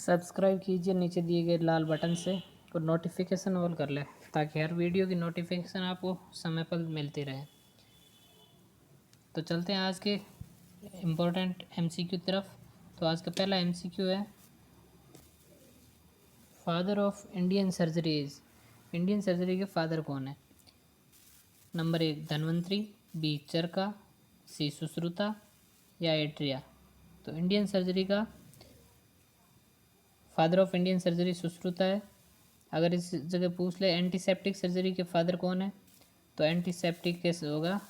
Subscribe कीजिए नीचे दिए गए लाल बटन से और नोटिफिकेशन ऑल कर लें ताकि हर वीडियो की नोटिफिकेशन आपको समय पर मिलती रहे। तो चलते हैं आज के इम्पोर्टेंट एमसीक्यू तरफ। तो आज का पहला एमसीक्यू है, father of Indian surgeries. Indian surgery के फादर कौन है? नंबर 1 धन्वंतरी, बी चरका, सी सुश्रुता या एट्रिया। तो इंडियन सर्जरी का father of Indian surgery Sushruta है। अगर इस जगह पूछ ले एंटीसेप्टिक सर्जरी के फादर कौन है, तो एंटीसेप्टिक केस होगा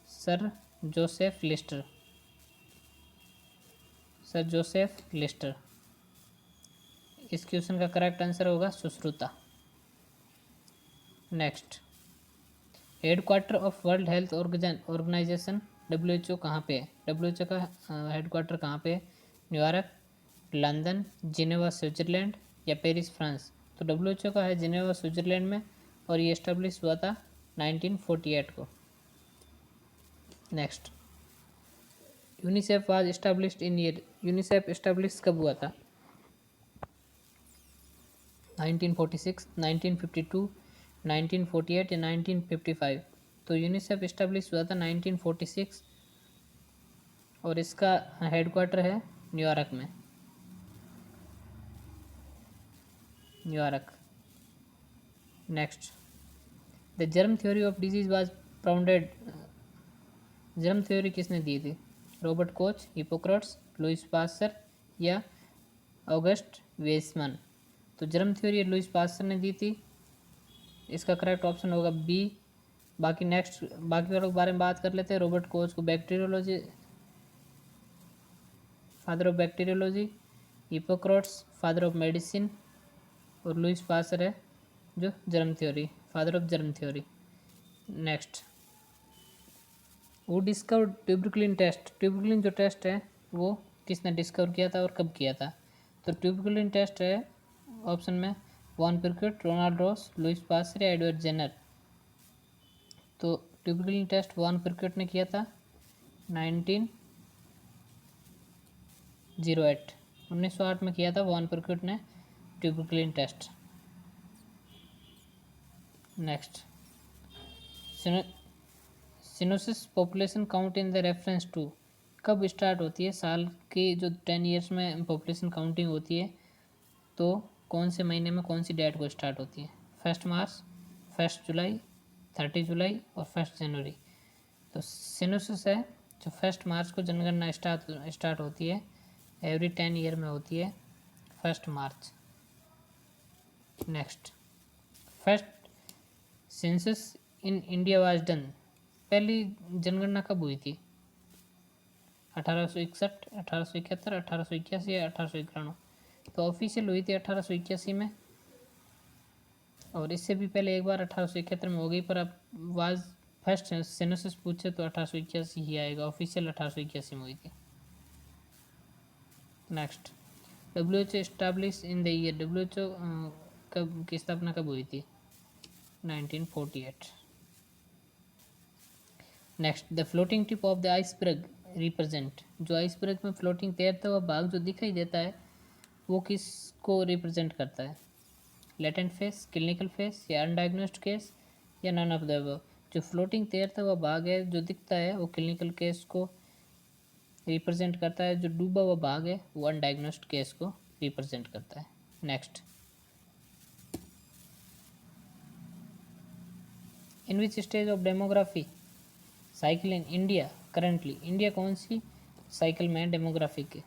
sir Joseph Lister. Sir Joseph Lister. इस क्वेश्चन का करेक्ट आंसर होगा Sushruta. Next, headquarter of world health organisation WHO कहाँ पे है? WHO का हेडक्वार्टर कहाँ पे है? न्यूयॉर्क, लंदन, जिनेवा स्विट्जरलैंड या पेरिस फ्रांस। तो WHO का है जिनेवा स्विट्जरलैंड में और ये इस्टेब्लिश हुआ था 1948 को। Next, UNICEF was established in year. UNICEF establish कब हुआ था? 1946, 1952, 1948 या 1955। तो यूनिसेफ इस्टेब्लिश हुआ था 1946 और इसका हेडक्वार्टर है न्यूयॉर्क में। New York. Next, the germ theory of disease was propounded. Germ theory किसने दी थी? Robert Koch, Hippocrates, Louis Pasteur या ऑगस्ट वेसमन। तो जर्म थ्योरी लुइस पास्चर ने दी थी। इसका करेक्ट ऑप्शन होगा बी। बाकी वालों के बारे में बात कर लेते हैं। रॉबर्ट कोच को bacteriology, father of bacteriology, Hippocrates father of medicine और लुइस पास्चर है जो germ theory, father of germ theory. Next, वो डिस्कवर ट्यूबरकुलिन टेस्ट। ट्यूबरकुलिन जो टेस्ट है वो किसने डिस्कवर किया था और कब किया था? तो ट्यूबरकुलिन टेस्ट है ऑप्शन में von Pirquet, Ronald Ross, Louis Pasteur या एडवर्ड जेनर। तो ट्यूबरकुलिन टेस्ट वॉन पिरक्यूट ने किया था 1908 में किया था वॉन पिरक्यूट ने tuberculin test. Next, census population count in the reference to. कब स्टार्ट होती है? साल की जो 10 ईयर्स में पॉपुलेशन काउंटिंग होती है तो कौन से महीने में कौन सी डेट को स्टार्ट होती है? 1 मार्च, 1 जुलाई, 30 जुलाई और 1 जनवरी। तो सिनोसिस है जो 1 मार्च को जनगणना स्टार्ट होती है, एवरी 10 ईयर में होती है 1 मार्च। Next, first census in India was done. पहली जनगणना कब हुई थी? 1861, 1871, 1881 या 1891। तो ऑफिशियल हुई थी 1881 में और इससे भी पहले एक बार 1871 में हो गई, पर अब वाज फर्स्ट सेंसस पूछे तो 1881 ही आएगा। ऑफिशियल 1881 में हुई थी। Next, WHO establish in the year. WHO कब की स्थापना कब हुई थी? 1948। Next, the floating tip of the iceberg represent. जो आइसबर्ग में फ्लोटिंग तैरता हुआ भाग जो दिखाई देता है वो किसको रिप्रेजेंट करता है? लेटेंट फेस, क्लिनिकल फेस या अनडायग्नोस्ड केस या नन ऑफ द अबव। जो फ्लोटिंग तैरता हुआ भाग है जो दिखता है वो क्लिनिकल केस को रिप्रेजेंट करता है। जो डूबा हुआ भाग है वो अनडायग्नोस्ड केस को रिप्रेजेंट करता है। Next, in which stage of demography cycle in India currently. India कौन सी साइकिल में है डेमोग्राफी के?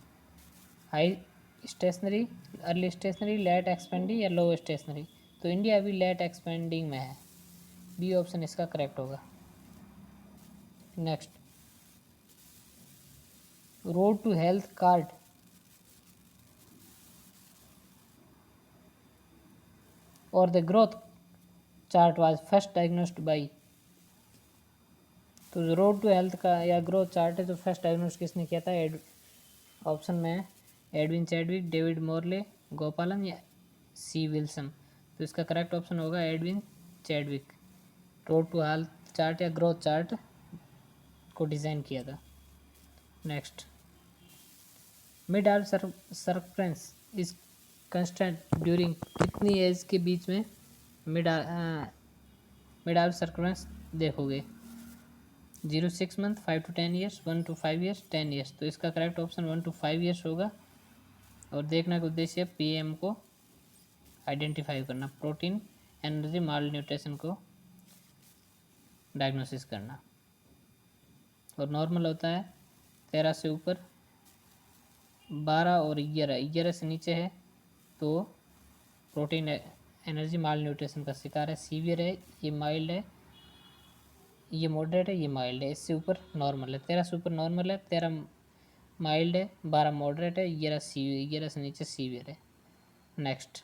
High stationary, early stationary, late expanding या लो स्टेशनरी। तो इंडिया अभी लेट एक्सपेंडिंग में है। बी ऑप्शन इसका करेक्ट होगा। Next, road to health card और the growth chart was first diagnosed by. तो रोड टू हेल्थ का या ग्रोथ चार्ट है जो फर्स्ट डायग्नोस किसने किया था? ऑप्शन में है एडविन चैडविक, डेविड मोरले, गोपालन या सी विल्सन। तो इसका करेक्ट ऑप्शन होगा Edwin Chadwick. Road to health chart या ग्रोथ चार्ट को डिज़ाइन किया था। Next, mid arm circumference is constant during कितनी एज के बीच में मिड आर्म सर्कम्फ्रेंस देखोगे? 0 6 month, 5 to 10 years, 1 to 5 years, 10 years। तो इसका करेक्ट ऑप्शन 1 to 5 years होगा। और देखने का उद्देश्य पीएम को आइडेंटिफाई करना, प्रोटीन एनर्जी माल न्यूट्रिशन को डायग्नोसिस करना। और नॉर्मल होता है 13 से ऊपर, 12 और 11 से नीचे है तो प्रोटीन एनर्जी माल न्यूट्रिशन का शिकार है। सीवियर है, ये माइल्ड है, ये मॉडरेट है, ये माइल्ड है। इससे ऊपर नॉर्मल है, 13 से ऊपर नॉर्मल है, 13 माइल्ड है, 12 मॉडरेट है, 11 से नीचे सीवियर है। Next,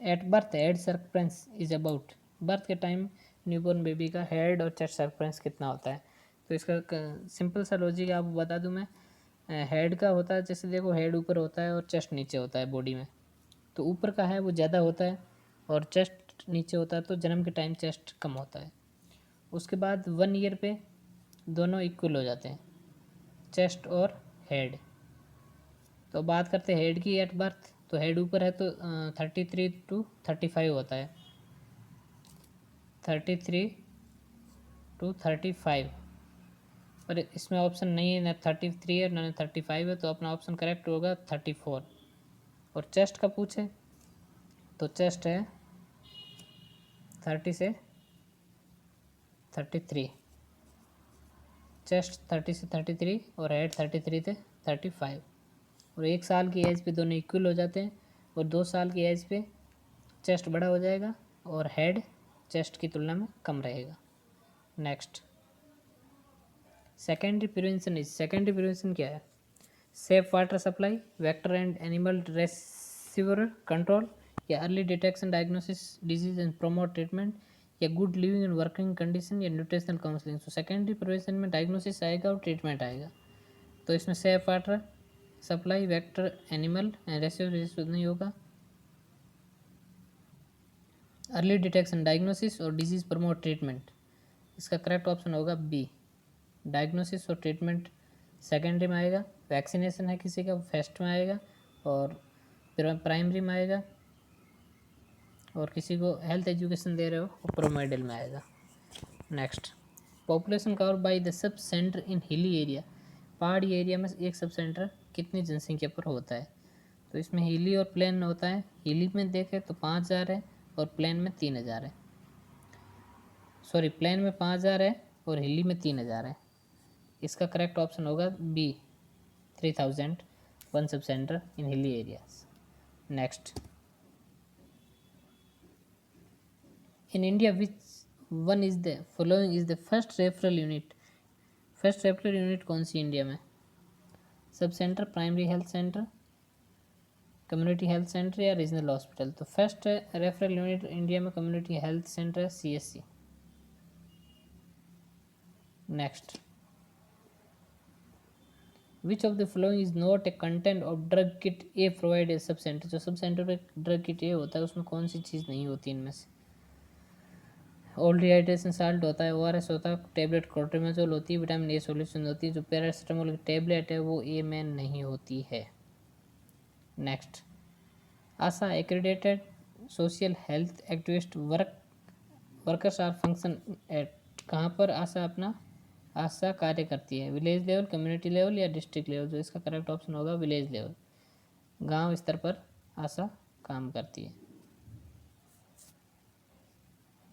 at birth head circumference is about, birth के टाइम न्यूबॉर्न बेबी का हेड और चेस्ट सर्कम्फ्रेंस कितना होता है? तो इसका सिंपल सा लॉजिक आपको बता दूं मैं। हेड का होता है, जैसे देखो हेड ऊपर होता है और चेस्ट नीचे होता है बॉडी में, तो ऊपर का है वो ज़्यादा होता है और चेस्ट नीचे होता है, तो जन्म के टाइम चेस्ट कम होता है। उसके बाद 1 ईयर पे दोनों इक्वल हो जाते हैं, चेस्ट और हेड। तो बात करते हैं हेड की एट बर्थ, तो हेड ऊपर है तो 33 to 35 होता है, 33 to 35। पर इसमें ऑप्शन नहीं है, ना 33 है ना 35 है, तो अपना ऑप्शन करेक्ट होगा 34। और चेस्ट का पूछे तो चेस्ट है 30 से 33, चेस्ट 30 से 33 और हेड 33 से 35। और 1 साल की एज पे दोनों इक्वल हो जाते हैं और 2 साल की एज पे चेस्ट बड़ा हो जाएगा और हेड चेस्ट की तुलना में कम रहेगा। Next, secondary prevention secondary prevention क्या है? Safe water supply, vector and animal reservoir control, या early detection diagnosis disease and promote treatment, या good living and working condition, या न्यूट्रिशनल काउंसलिंग। तो सेकेंडरी प्रिवेंशन में डायग्नोसिस आएगा और ट्रीटमेंट आएगा। तो इसमें safe water supply, vector animal reservoir नहीं होगा, अर्ली डिटेक्शन डायग्नोसिस और डिजीज प्रमोट ट्रीटमेंट। इसका करेक्ट ऑप्शन होगा बी, डायग्नोसिस और ट्रीटमेंट सेकेंडरी में आएगा, वैक्सीनेशन है किसी का फर्स्ट में आएगा, और प्राइमरी में आएगा, और किसी को हेल्थ एजुकेशन दे रहे हो वो प्रोमाइडल में आएगा। Next, population cover by the sub centre in hilly area, पहाड़ी एरिया में एक सब सेंटर कितनी जनसंख्या पर होता है? तो इसमें हिली और प्लेन होता है। हिली में देखें तो 5000 है और प्लेन में 3000 है, सॉरी प्लेन में 5000 है और हिली में 3000 है। इसका करेक्ट ऑप्शन होगा B, 3000 one sub centre in hilly areas. Next, in India which one is the following is the first referral unit, first referral unit कौन सी इंडिया में? Sub centre, primary health centre, community health centre, या regional hospital? तो first referral unit India में community health centre है, CHC। Next, which of the following is not a content of drug kit A provide a sub centre? जो sub centre पे drug kit ए होता है उसमें कौन सी चीज़ नहीं होती इनमें से? ओल्ड डिहाइड्रेशन साल्ट होता है, ORS होता है, टेबलेट क्लोट्रिमेजोल होती है, विटामिन ए सॉल्यूशन होती है, जो पैरासीटामोल की टेबलेट है वो ए में नहीं होती है। Next, ASHA accredited social health activist workers are function at, कहाँ पर आशा कार्य करती है? विलेज लेवल, कम्युनिटी लेवल, या डिस्ट्रिक्ट लेवल? जो इसका करेक्ट ऑप्शन होगा विलेज लेवल, गांव स्तर पर आशा काम करती है।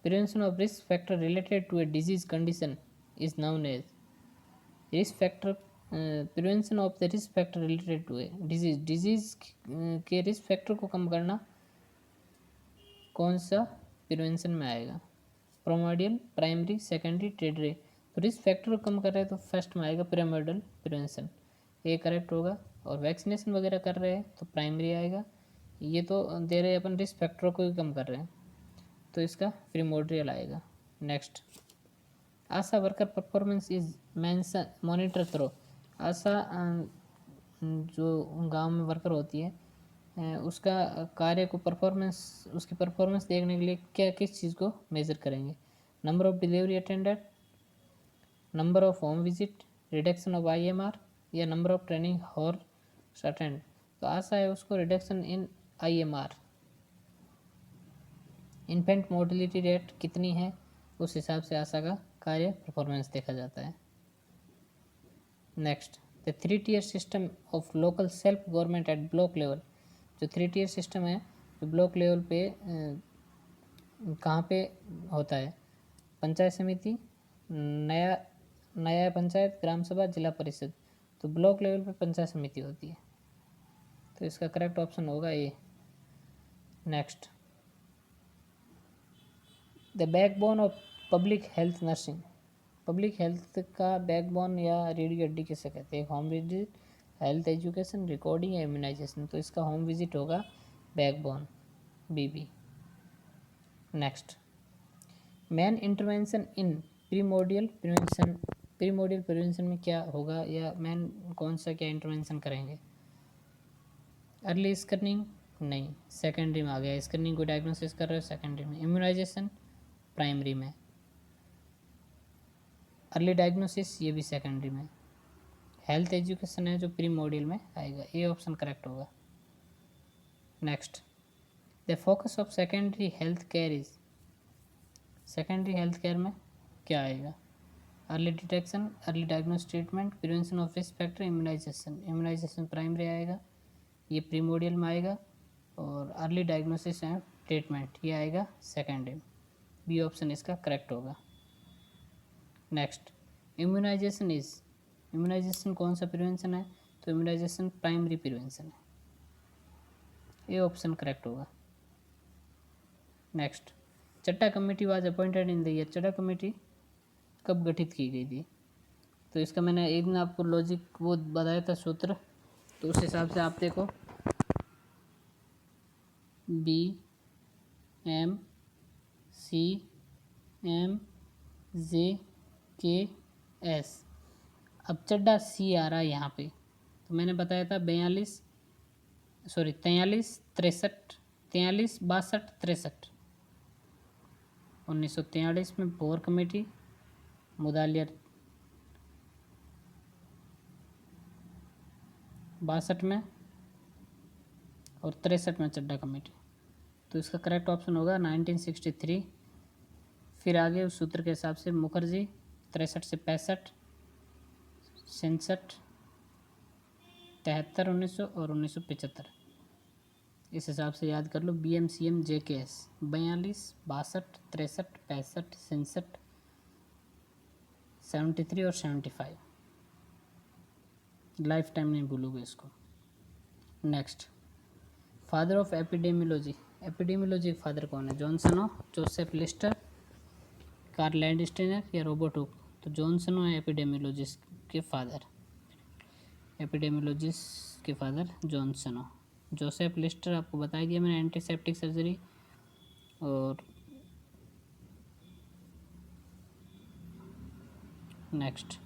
Prevention of risk factor related to a disease condition is known as, risk factor prevention of the risk factor related to a disease के रिस्क फैक्टर को कम करना कौन सा प्रिवेंशन में आएगा? प्रोमोडियल, प्राइमरी, सेकेंडरी, टेरडरी? तो रिस्क फैक्टर को कम कर रहे हैं तो फर्स्ट में आएगा प्रोमोडियल प्रिवेंशन, ये करेक्ट होगा। और वैक्सीनेशन वगैरह कर रहे हैं तो प्राइमरी आएगा। ये तो दे रहे हैं अपन रिस्क फैक्टर को ही कम कर रहे हैं तो इसका प्रीमोडियल आएगा। Next, ASHA worker performance is mention monitor through, ASHA जो गांव में वर्कर होती है उसका कार्य को परफॉर्मेंस, उसकी परफॉर्मेंस देखने के लिए क्या किस चीज़ को मेजर करेंगे? Number of delivery attended, number of home visit, reduction of IMR, या number of training horse attend, तो आशा है उसको reduction in IMR, infant mortality rate कितनी है, उस हिसाब से आशा का कार्य परफॉर्मेंस देखा जाता है। Next, the 3 tier system of local self government at block level, जो 3 tier सिस्टम है जो ब्लॉक लेवल पे कहाँ पे होता है, पंचायत समिति, नया पंचायत, ग्राम सभा, जिला परिषद, तो ब्लॉक लेवल पे पंचायत समिति होती है, तो इसका करेक्ट ऑप्शन होगा A. Next, the backbone of public health nursing, public health का बैकबोन या रीढ़ की हड्डी किसे कहते हैं, home visit, health education, recording या इम्यूनाइजेशन, तो इसका होम विजिट होगा backbone, BB। Next, main intervention in primordial prevention, primordial prevention में क्या होगा या मैन कौन सा क्या इंटरवेंशन करेंगे, अर्ली स्क्रीनिंग नहीं, सेकेंडरी में आ गया, स्क्रीनिंग को डायग्नोसिस कर रहे हो सेकेंडरी में, इम्यूनाइजेशन प्राइमरी में, अर्ली डायग्नोसिस ये भी सेकेंडरी में, हेल्थ एजुकेशन है जो प्रीमोडियल में आएगा, ये ऑप्शन करेक्ट होगा। Next, the focus of secondary health care is, secondary health care में क्या आएगा, early detection, early diagnose treatment, prevention of risk factor, immunisation, immunisation primary आएगा, ये प्रीमोडियल में आएगा, और अर्ली डायग्नोसिस एंड ट्रीटमेंट ये आएगा सेकेंडरी, बी ऑप्शन इसका करेक्ट होगा। नेक्स्ट, इम्यूनाइजेशन इज, इम्यूनाइजेशन कौन सा प्रिवेंशन है, तो इम्यूनाइजेशन प्राइमरी प्रिवेंशन है, ये ऑप्शन करेक्ट होगा। Next, Chadha committee was appointed in the year, Chadha committee कब गठित की गई थी, तो इसका मैंने एक दिन आपको लॉजिक वो बताया था सूत्र, तो उस हिसाब से आप देखो, BMCMJKS, अब चड्डा C आ रहा है यहाँ पे, तो मैंने बताया था 43 63 63 1943 में भोर कमेटी, मुदालियर 62 में, और 63 में चड्डा कमेटी, तो इसका करेक्ट ऑप्शन होगा 1963। फिर आगे उस सूत्र के हिसाब से मुखर्जी 63 से 65, 67, 73 1900 और 1975, इस हिसाब से याद कर लो, BMCMJKS 42 62 63 65 67 73 और 75, लाइफ टाइम नहीं भूलोगे इसको। Next, father of epidemiology, epidemiology father कौन है, Johnson, Joseph Lister, Karl Landsteiner या रॉबर्ट हुक, तो जॉनसन है एपिडेमियोलॉजिस्ट के फादर, एपिडेमियोलॉजिस्ट के फादर जॉनसन। जोसेफ लिस्टर आपको बता दिया मैंने, एंटीसेप्टिक सर्जरी, और नेक्स्ट